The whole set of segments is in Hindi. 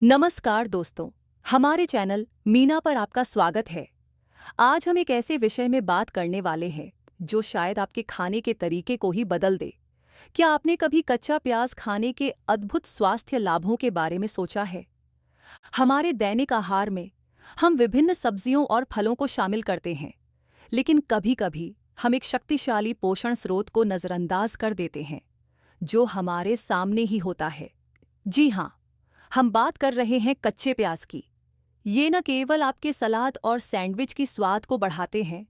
नमस्कार दोस्तों, हमारे चैनल मीना पर आपका स्वागत है। आज हम एक ऐसे विषय में बात करने वाले हैं जो शायद आपके खाने के तरीके को ही बदल दे। क्या आपने कभी कच्चा प्याज खाने के अद्भुत स्वास्थ्य लाभों के बारे में सोचा है? हमारे दैनिक आहार में हम विभिन्न सब्जियों और फलों को शामिल करते हैं, लेकिन कभी-कभी हम एक शक्तिशाली पोषण स्रोत को नज़रअंदाज कर देते हैं, जो हमारे सामने ही होता है। जी हाँ, हम बात कर रहे हैं कच्चे प्याज की। ये न केवल आपके सलाद और सैंडविच की स्वाद को बढ़ाते हैं,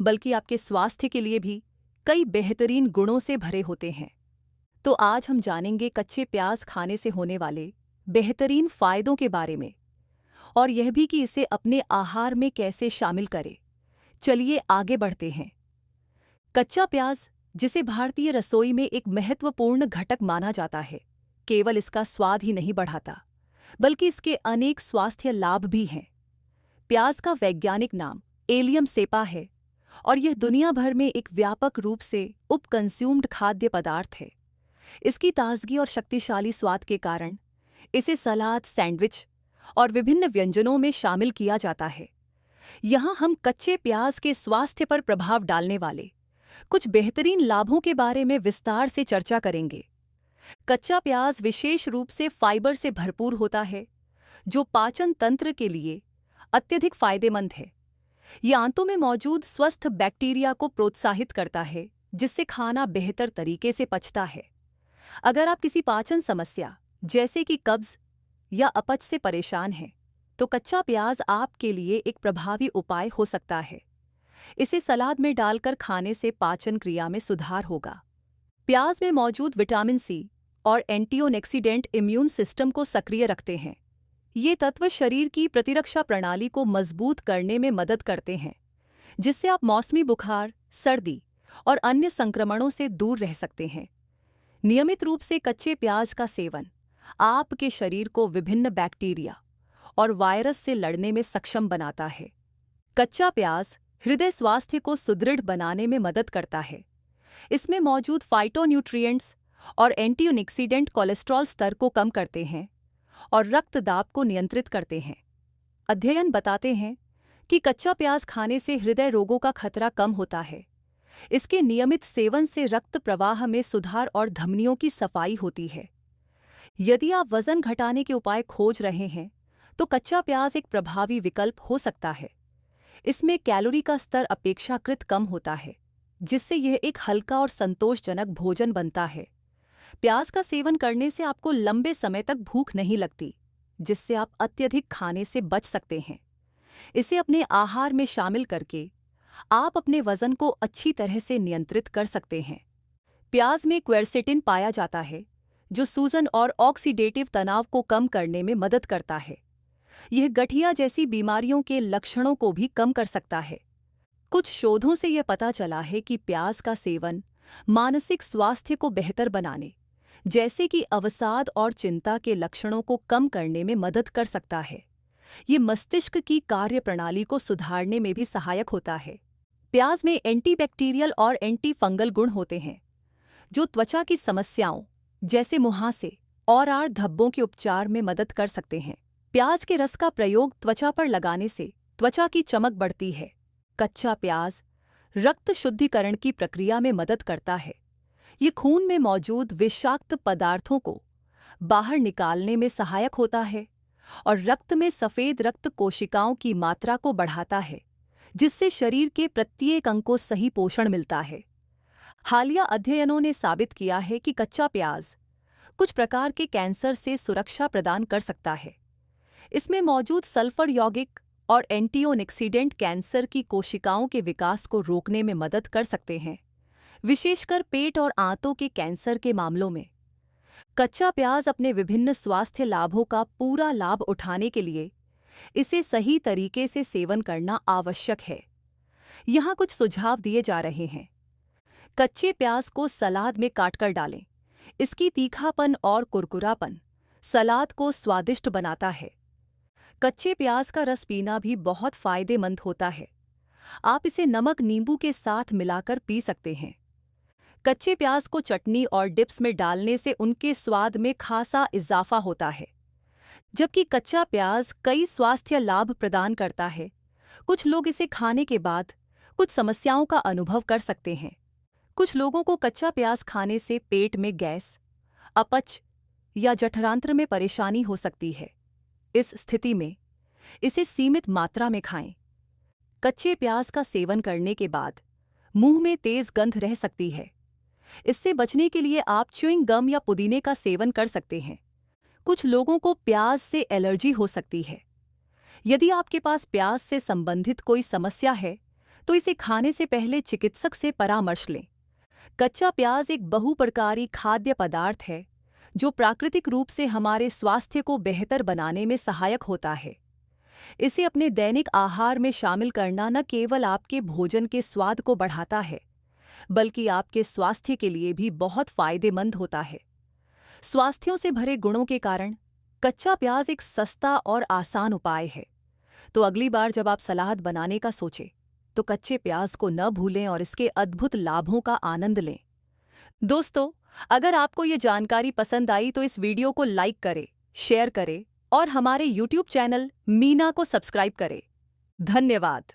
बल्कि आपके स्वास्थ्य के लिए भी कई बेहतरीन गुणों से भरे होते हैं। तो आज हम जानेंगे कच्चे प्याज खाने से होने वाले बेहतरीन फायदों के बारे में, और यह भी कि इसे अपने आहार में कैसे शामिल करें। चलिए आगे बढ़ते हैं। कच्चा प्याज, जिसे भारतीय रसोई में एक महत्वपूर्ण घटक माना जाता है, केवल इसका स्वाद ही नहीं बढ़ाता, बल्कि इसके अनेक स्वास्थ्य लाभ भी हैं। प्याज का वैज्ञानिक नाम एलियम सेपा है, और यह दुनिया भर में एक व्यापक रूप से उपकंज्यूम्ड खाद्य पदार्थ है। इसकी ताजगी और शक्तिशाली स्वाद के कारण इसे सलाद, सैंडविच और विभिन्न व्यंजनों में शामिल किया जाता है। यहाँ हम कच्चे प्याज के स्वास्थ्य पर प्रभाव डालने वाले कुछ बेहतरीन लाभों के बारे में विस्तार से चर्चा करेंगे। कच्चा प्याज विशेष रूप से फाइबर से भरपूर होता है, जो पाचन तंत्र के लिए अत्यधिक फायदेमंद है। ये आंतों में मौजूद स्वस्थ बैक्टीरिया को प्रोत्साहित करता है, जिससे खाना बेहतर तरीके से पचता है। अगर आप किसी पाचन समस्या जैसे कि कब्ज या अपच से परेशान हैं, तो कच्चा प्याज आपके लिए एक प्रभावी उपाय हो सकता है। इसे सलाद में डालकर खाने से पाचन क्रिया में सुधार होगा। प्याज में मौजूद विटामिन सी और एंटीऑक्सीडेंट इम्यून सिस्टम को सक्रिय रखते हैं। ये तत्व शरीर की प्रतिरक्षा प्रणाली को मजबूत करने में मदद करते हैं, जिससे आप मौसमी बुखार, सर्दी और अन्य संक्रमणों से दूर रह सकते हैं। नियमित रूप से कच्चे प्याज का सेवन आपके शरीर को विभिन्न बैक्टीरिया और वायरस से लड़ने में सक्षम बनाता है। कच्चा प्याज हृदय स्वास्थ्य को सुदृढ़ बनाने में मदद करता है। इसमें मौजूद फाइटोन्यूट्रिएंट्स और एंटीऑक्सीडेंट कोलेस्ट्रॉल स्तर को कम करते हैं और रक्तदाब को नियंत्रित करते हैं। अध्ययन बताते हैं कि कच्चा प्याज खाने से हृदय रोगों का खतरा कम होता है। इसके नियमित सेवन से रक्त प्रवाह में सुधार और धमनियों की सफाई होती है। यदि आप वजन घटाने के उपाय खोज रहे हैं, तो कच्चा प्याज एक प्रभावी विकल्प हो सकता है। इसमें कैलोरी का स्तर अपेक्षाकृत कम होता है, जिससे यह एक हल्का और संतोषजनक भोजन बनता है। प्याज का सेवन करने से आपको लंबे समय तक भूख नहीं लगती, जिससे आप अत्यधिक खाने से बच सकते हैं। इसे अपने आहार में शामिल करके आप अपने वजन को अच्छी तरह से नियंत्रित कर सकते हैं। प्याज में क्वेरसेटिन पाया जाता है, जो सूजन और ऑक्सीडेटिव तनाव को कम करने में मदद करता है। यह गठिया जैसी बीमारियों के लक्षणों को भी कम कर सकता है। कुछ शोधों से यह पता चला है कि प्याज का सेवन मानसिक स्वास्थ्य को बेहतर बनाने, जैसे कि अवसाद और चिंता के लक्षणों को कम करने में मदद कर सकता है। ये मस्तिष्क की कार्यप्रणाली को सुधारने में भी सहायक होता है। प्याज में एंटीबैक्टीरियल और एंटी फंगल गुण होते हैं, जो त्वचा की समस्याओं जैसे मुहासे और आड़ धब्बों के उपचार में मदद कर सकते हैं। प्याज के रस का प्रयोग त्वचा पर लगाने से त्वचा की चमक बढ़ती है। कच्चा प्याज रक्त शुद्धिकरण की प्रक्रिया में मदद करता है। ये खून में मौजूद विषाक्त पदार्थों को बाहर निकालने में सहायक होता है और रक्त में सफेद रक्त कोशिकाओं की मात्रा को बढ़ाता है, जिससे शरीर के प्रत्येक अंग को सही पोषण मिलता है। हालिया अध्ययनों ने साबित किया है कि कच्चा प्याज कुछ प्रकार के कैंसर से सुरक्षा प्रदान कर सकता है। इसमें मौजूद सल्फर यौगिक और एंटीऑक्सीडेंट कैंसर की कोशिकाओं के विकास को रोकने में मदद कर सकते हैं, विशेषकर पेट और आंतों के कैंसर के मामलों में। कच्चा प्याज अपने विभिन्न स्वास्थ्य लाभों का पूरा लाभ उठाने के लिए इसे सही तरीके से सेवन करना आवश्यक है। यहाँ कुछ सुझाव दिए जा रहे हैं। कच्चे प्याज को सलाद में काटकर डालें। इसकी तीखापन और कुरकुरापन सलाद को स्वादिष्ट बनाता है। कच्चे प्याज का रस पीना भी बहुत फायदेमंद होता है। आप इसे नमक नींबू के साथ मिलाकर पी सकते हैं। कच्चे प्याज को चटनी और डिप्स में डालने से उनके स्वाद में खासा इजाफा होता है। जबकि कच्चा प्याज कई स्वास्थ्य लाभ प्रदान करता है। कुछ लोग इसे खाने के बाद कुछ समस्याओं का अनुभव कर सकते हैं। कुछ लोगों को कच्चा प्याज खाने से पेट में गैस, अपच या जठरांत्र में परेशानी हो सकती है। इस स्थिति में इसे सीमित मात्रा में खाएं। कच्चे प्याज का सेवन करने के बाद मुंह में तेज गंध रह सकती है। इससे बचने के लिए आप च्युइंग गम या पुदीने का सेवन कर सकते हैं। कुछ लोगों को प्याज से एलर्जी हो सकती है। यदि आपके पास प्याज से संबंधित कोई समस्या है तो इसे खाने से पहले चिकित्सक से परामर्श लें। कच्चा प्याज एक बहुप्रकारी खाद्य पदार्थ है जो प्राकृतिक रूप से हमारे स्वास्थ्य को बेहतर बनाने में सहायक होता है। इसे अपने दैनिक आहार में शामिल करना न केवल आपके भोजन के स्वाद को बढ़ाता है, बल्कि आपके स्वास्थ्य के लिए भी बहुत फायदेमंद होता है। स्वास्थ्यों से भरे गुणों के कारण कच्चा प्याज एक सस्ता और आसान उपाय है। तो अगली बार जब आप सलाद बनाने का सोचें, तो कच्चे प्याज को न भूलें और इसके अद्भुत लाभों का आनंद लें। दोस्तों, अगर आपको ये जानकारी पसंद आई तो इस वीडियो को लाइक करें, शेयर करें और हमारे YouTube चैनल मीना को सब्सक्राइब करें। धन्यवाद।